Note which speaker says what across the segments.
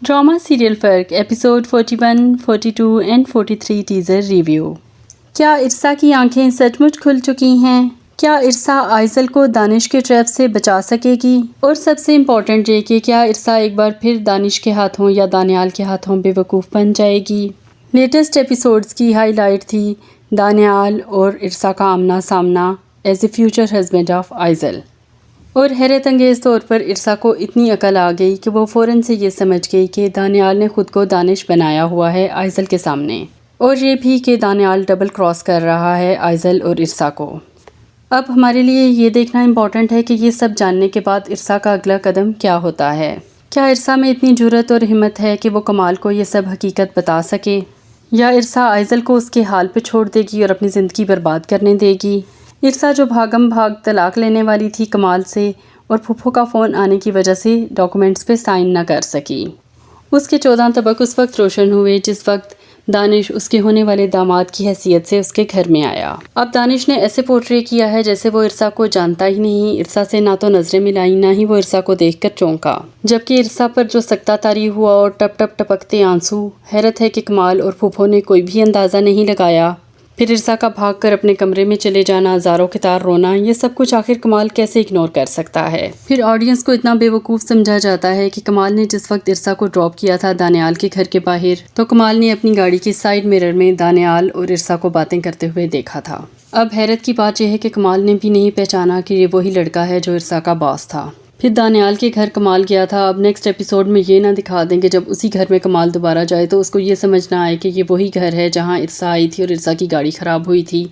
Speaker 1: Drama serial फ़र्क episode 41, 42 and 43 teaser review. क्या इरसा की आंखें सचमुच खुल चुकी हैं? क्या इरसा आइज़ल को दानिश के ट्रैप से बचा सकेगी? और सबसे इम्पॉर्टेंट ये कि क्या इरसा एक बार फिर दानिश के हाथों या दानियाल के हाथों बेवकूफ़ बन जाएगी? लेटेस्ट एपिसोड्स की हाईलाइट थी दानियाल और इरसा का आमना सामना as a future husband of Aizal. और हैरत अंगेज़ तौर पर इरसा को इतनी अकल आ गई कि वो फ़ौरन से ये समझ गई कि दानियाल ने ख़ुद को दानिश बनाया हुआ है आइज़ल के सामने, और ये भी कि दानियाल डबल क्रॉस कर रहा है आइज़ल और इरसा को। अब हमारे लिए ये देखना इम्पॉर्टेंट है कि ये सब जानने के बाद इरसा का अगला कदम क्या होता है। क्या इरसा में इतनी जुर्रत और हिम्मत है कि वो कमाल को ये सब हकीकत बता सके, या इरसा आइज़ल को उसके हाल पे छोड़ देगी और अपनी ज़िंदगी बर्बाद करने देगी? इरसा जो भागम भाग तलाक लेने वाली थी कमाल से और फूफो का फ़ोन आने की वजह से डॉक्यूमेंट्स पे साइन ना कर सकी, उसके 14 तबक उस वक्त रोशन हुए जिस वक्त दानिश उसके होने वाले दामाद की हैसियत से उसके घर में आया। अब दानिश ने ऐसे पोर्ट्रे किया है जैसे वो इरसा को जानता ही नहीं, इरसा से ना तो नज़रें मिलाई ना ही वो इरसा को देखकर चौंका, जबकि इरसा पर जो सकता तारी हुआ और टप टप टपकते आंसू, हैरत है कि कमाल और फूफो ने कोई भी अंदाज़ा नहीं लगाया। फिर इरसा का भागकर अपने कमरे में चले जाना, ज़ारों के तार रोना, ये सब कुछ आखिर कमाल कैसे इग्नोर कर सकता है? फिर ऑडियंस को इतना बेवकूफ़ समझा जाता है कि कमाल ने जिस वक्त इरसा को ड्रॉप किया था दानियाल के घर के बाहर, तो कमाल ने अपनी गाड़ी की साइड मिरर में दानियाल और इरसा को बातें करते हुए देखा था। अब हैरत की बात यह है कि कमाल ने भी नहीं पहचाना कि ये वही लड़का है जो इरसा का बॉस था। फिर दानियाल के घर कमाल गया था। अब नेक्स्ट एपिसोड में ये ना दिखा दें कि जब उसी घर में कमाल दोबारा जाए तो उसको ये समझ ना आए कि ये वही घर है जहाँ इरसा आई थी और इरसा की गाड़ी ख़राब हुई थी।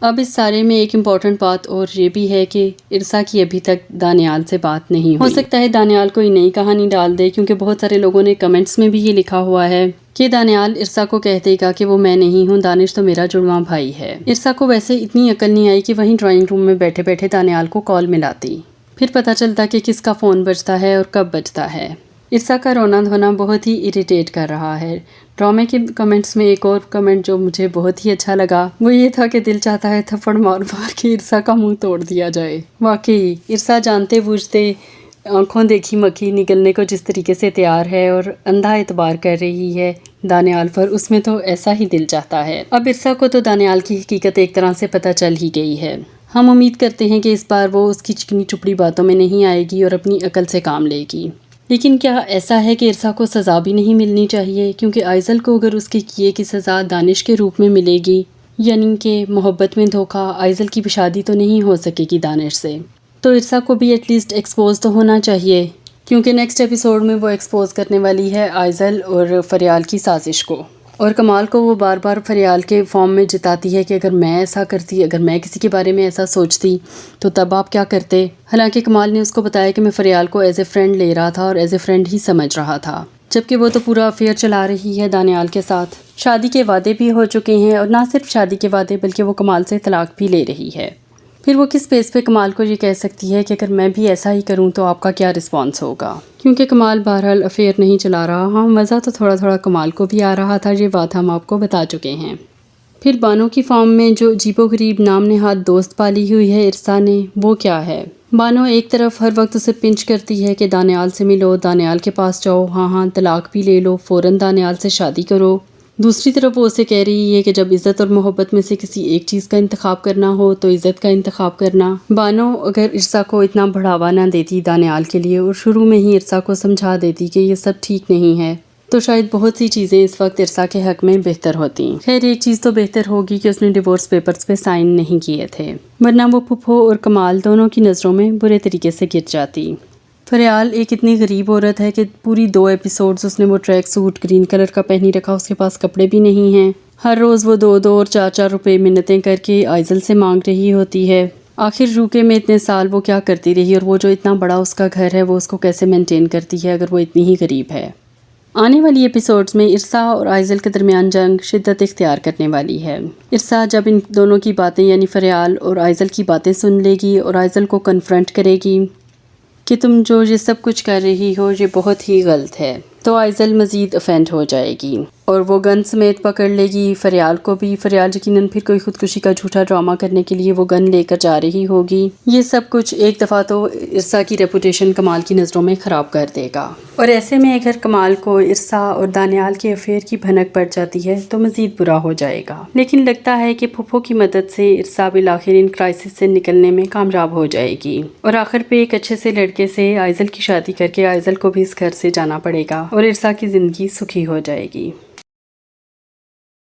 Speaker 1: अब इस सारे में एक इम्पॉर्टेंट बात और ये भी है कि इरसा की अभी तक दानियाल से बात नहीं हुई। हो सकता है दानियाल कोई नई कहानी डाल दे, क्योंकि बहुत सारे लोगों ने कमेंट्स में भी ये लिखा हुआ है कि दानियाल इरसा को कह देगा कि वो मैं नहीं हूँ, दानिश तो मेरा जुड़वा भाई है। इरसा को वैसे इतनी अकल नहीं आई कि वहीं ड्राइंग रूम में बैठे बैठे दानियाल को कॉल मिलाती, फिर पता चलता कि किसका फ़ोन बजता है और कब बजता है। इरसा का रोना धोना बहुत ही इरिटेट कर रहा है। ड्रामे के कमेंट्स में एक और कमेंट जो मुझे बहुत ही अच्छा लगा वो ये था कि दिल चाहता है थप्पड़ मार मार के इरसा का मुंह तोड़ दिया जाए। वाकई इरसा जानते बूझते आंखों देखी मक्खी निकलने को जिस तरीके से तैयार है और अंधा एतबार कर रही है दानियाल पर, उसमें तो ऐसा ही दिल चाहता है। अब इरसा को तो दानियाल की हकीकत एक तरह से पता चल ही गई है। हम उम्मीद करते हैं कि इस बार वो उसकी चिकनी चुपड़ी बातों में नहीं आएगी और अपनी अकल से काम लेगी। लेकिन क्या ऐसा है कि इरसा को सज़ा भी नहीं मिलनी चाहिए? क्योंकि आइज़ल को अगर उसके किए की सज़ा दानिश के रूप में मिलेगी, यानी कि मोहब्बत में धोखा, आइज़ल की शादी तो नहीं हो सकेगी दानिश से, तो इरसा को भी एटलीस्ट एक्सपोज तो होना चाहिए, क्योंकि नेक्स्ट एपिसोड में वो एक्सपोज करने वाली है आइज़ल और फरियाल की साजिश को। और कमाल को वो बार बार फरियाल के फॉर्म में जिताती है कि अगर मैं ऐसा करती, अगर मैं किसी के बारे में ऐसा सोचती तो तब आप क्या करते। हालांकि कमाल ने उसको बताया कि मैं फरियाल को एज ए फ्रेंड ले रहा था और एज ए फ्रेंड ही समझ रहा था, जबकि वो तो पूरा अफेयर चला रही है दानियाल के साथ। शादी के वादे भी हो चुके हैं, और ना सिर्फ शादी के वादे बल्कि वो कमाल से तलाक भी ले रही है। फिर वो किस बेस पे कमाल को ये कह सकती है कि अगर मैं भी ऐसा ही करूं तो आपका क्या रिस्पॉन्स होगा? क्योंकि कमाल बहरहाल अफेयर नहीं चला रहा। हाँ, मज़ा तो थोड़ा थोड़ा कमाल को भी आ रहा था, ये बात हम आपको बता चुके हैं। फिर बानो की फॉर्म में जो अजीबो गरीब नाम नेहाद दोस्त पाली हुई है इरसा ने, वो क्या है? बानो एक तरफ हर वक्त उसे पिंच करती है कि दानियाल से मिलो, दानियाल के पास जाओ, हाँ तलाक भी ले लो, फ़ौरन दानियाल से शादी करो। दूसरी तरफ वो उसे कह रही है कि जब इज़्ज़त और मोहब्बत में से किसी एक चीज़ का इंतखाब करना हो तो इज़्ज़त का इंतखाब करना। बानो अगर इरसा को इतना बढ़ावा ना देती दानियाल के लिए और शुरू में ही इरसा को समझा देती कि ये सब ठीक नहीं है, तो शायद बहुत सी चीज़ें इस वक्त इरसा के हक़ में बेहतर होती। खैर, एक चीज़ तो बेहतर होगी कि उसने डिवोर्स पेपर्स पे साइन नहीं किए थे, वरना वो फूफो और कमाल दोनों की नज़रों में बुरे तरीके से गिर जाती। फरियाल एक इतनी गरीब औरत है कि पूरी 2 एपिसोड्स उसने वो ट्रैक सूट ग्रीन कलर का पहनी रखा, उसके पास कपड़े भी नहीं हैं। हर रोज़ वो 2-2 और 4-4 रुपए मिन्नतें करके आइज़ल से मांग रही होती है। आखिर यूके में इतने साल वो क्या करती रही, और वो जो इतना बड़ा उसका घर है वो उसको कैसे मेंटेन करती है अगर वो इतनी ही गरीब है। आने वाली एपिसोड्स में इरसा और आइज़ल के दरमियान जंग शिद्दत इख्तियार करने वाली है। इरसा जब इन दोनों की बातें यानी फरियाल और आइज़ल की बातें सुन लेगी और आइज़ल को कन्फ्रंट करेगी कि तुम जो ये सब कुछ कर रही हो ये बहुत ही गलत है, तो आइज़ल मज़ीद ऑफेंड हो जाएगी। اور وہ گن سمیت پکڑ لے گی فریال کو بھی۔ فریال یقیناً پھر کوئی خودکشی کا جھوٹا ڈرامہ کرنے کے لیے وہ گن لے کر جا رہی ہوگی۔ یہ سب کچھ ایک دفعہ تو عرصہ کی ریپوٹیشن کمال کی نظروں میں خراب کر دے گا، اور ایسے میں اگر کمال کو عرصہ اور دانیال کے افیئر کی بھنک پڑ جاتی ہے تو مزید برا ہو جائے گا۔ لیکن لگتا ہے کہ پھپھو کی مدد سے عرصہ بالآخر ان کرائسس سے نکلنے میں کامیاب ہو جائے گی، اور آخر پہ ایک اچھے سے لڑکے سے آئزل کی شادی کر کے آئزل کو بھی اس گھر سے جانا پڑے گا اور عرصہ کی زندگی سکھی ہو جائے گی۔